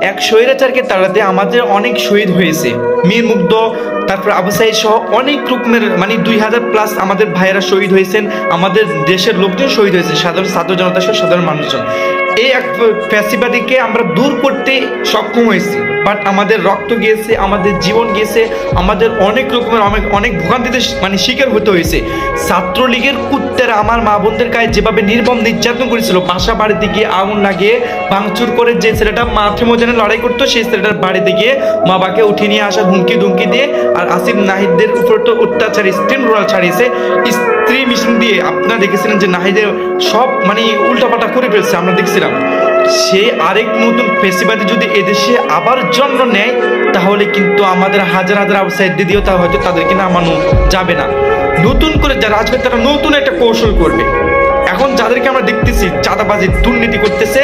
এক স্বৈরাচারকে তাড়াতে আমাদের অনেক শহীদ হয়েছে। মীর মুগ্ধ, তারপর আবু সাঈদ সহ অনেক রকমের 2000+ আমাদের ভাইয়েরা শহীদ হয়েছেন, আমাদের দেশের লোকজন শহীদ হয়েছে, সাধারণ ছাত্র জনতা সহ সাধারণ মানুষজন। এই এক ফ্যাসিবাদীকে আমরা দূর করতে সক্ষম হয়েছি, বাট আমাদের রক্ত গিয়েছে, আমাদের জীবন গিয়েছে, আমাদের অনেক রকমের অনেক ভোগান্তিতে শিকার হতে হয়েছে। ছাত্রলীগের কুত্তেরা আমার মা বোনদের গায়ে যেভাবে নির্মম নির্যাতন করেছিল, বাসা বাড়িতে গিয়ে আগুন লাগিয়ে ভাঙচুর করে, যে ছেলেটা মাঠে ময়দানে লড়াই করতো সেই ছেলেটার বাড়িতে গিয়ে মা বাবাকে উঠিয়ে নিয়ে আসার হুমকি ধুমকি দিয়ে, আর আসিফ নাহিদদের উপর তো অত্যাচার স্টিম রোলার ছাড়িয়েছে স্ত্রী মিশন দিয়ে। আপনারা দেখেছিলেন যে নাহিদের সব উল্টাপাল্টা করে ফেলছে, আমরা দেখছিলাম। সে আরেক নতুন ফেসিবাদী যদি এদেশে আবার জন্ম নেয়, তাহলে কিন্তু আমাদের হাজার হাজার আবু সাঈদ দিদিও তা হয়তো তাদেরকে নামানো যাবে না। নতুন করে যারা আসবে তারা নতুন একটা কৌশল করবে। এখন যাদেরকে আমরা দেখতেছি চাঁদাবাজি দুর্নীতি করতেছে,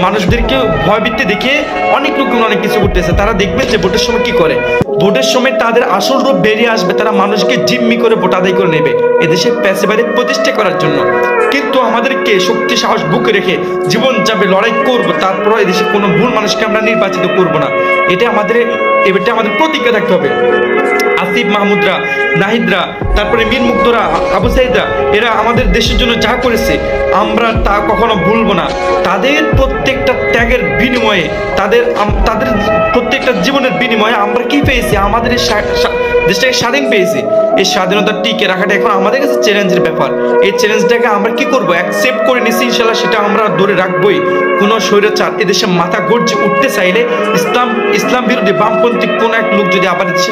মানুষদেরকে ভয়ভীতি দেখে অনেক রকম অনেক কিছু করতেছে, তারা দেখবেন যে ভোটের সময় কি করে। ভোটের সময় তাদের আসল রূপ বেরিয়ে আসবে, তারা মানুষকে জিম্মি করে ভোট আদায় করে নেবে এদেশে ফ্যাসিবাদী প্রতিষ্ঠা করার জন্য। কিন্তু আমাদেরকে শক্তি সাহস বুকে রেখে জীবন যাবে লড়াই করব, তারপর এদেশে কোনো ভুল মানুষকে আমরা নির্বাচিত করব না। এটা আমাদের প্রতিজ্ঞা থাকতে হবে। আসিফ মাহমুদরা, নাহিদরা, তারপরে মীর মুগ্ধরা, আবু সাঈদরা, এরা আমাদের দেশের জন্য যা করেছে আমরা তা কখনো ভুলবো না। তাদের প্রত্যেকটা ত্যাগের বিনিময়ে, তাদের প্রত্যেকটা জীবনের বিনিময়ে আমরা কি পেয়েছি? আমাদের দেশটাকে স্বাধীন পেয়েছি। এই স্বাধীনতা টিকে রাখাটা এখন আমাদের কাছে চ্যালেঞ্জের ব্যাপার। এই চ্যালেঞ্জটাকে আমরা কি করবো? অ্যাকসেপ্ট করে নিছি, ইনশাল্লাহ সেটা আমরা ধরে রাখবোই। কোনো স্বৈরাচার এদেশে মাথা গর্জে উঠতে চাইলে, ইসলাম বিরোধী বামপন্থী কোন এক লোক যদি আবার দেশে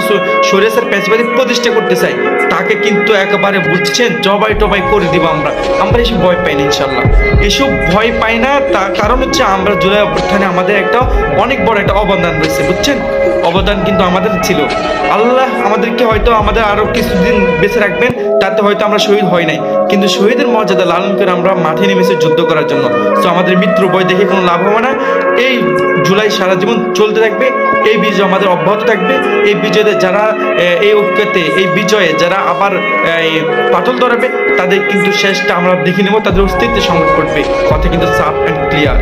স্বৈরাচার ফ্যাসিবাদী প্রতিষ্ঠা করতে চাই, তাকে কিন্তু একেবারে বুঝছেন জবাই টবাই করে দিব। আমরা এসব ভয় পাই না, ইনশাল্লাহ এসব ভয় পাই না। তার কারণ হচ্ছে আমরা জুলাই অভ্যুত্থানে আমাদের একটা অনেক বড় একটা অবদান রয়েছে, বুঝছেন? অবদান কিন্তু আমাদের ছিল। আল্লাহ আমাদেরকে হয়তো আমাদের আরো কিছুদিন বেঁচে রাখবেন, তাতে হয়তো আমরা শহীদ হয় নাই, কিন্তু শহীদের মর্যাদা লালন করে আমরা মাঠে নেমেছি যুদ্ধ করার জন্য। তো আমাদের মৃত্যু ভয় দেখে কোনো লাভ হবে না। এই জুলাই সারা জীবন চলতে থাকবে, এই বিজয় আমাদের অব্যাহত থাকবে। এই বিজয়তে যারা এই ঐক্যতে, এই বিজয়ে যারা আবার পাটল ধরাবে, তাদের কিন্তু শেষটা আমরা দেখে নেব, তাদের অস্তিত্বের সংকট করবে। কথা কিন্তু সাফ অ্যান্ড ক্লিয়ার।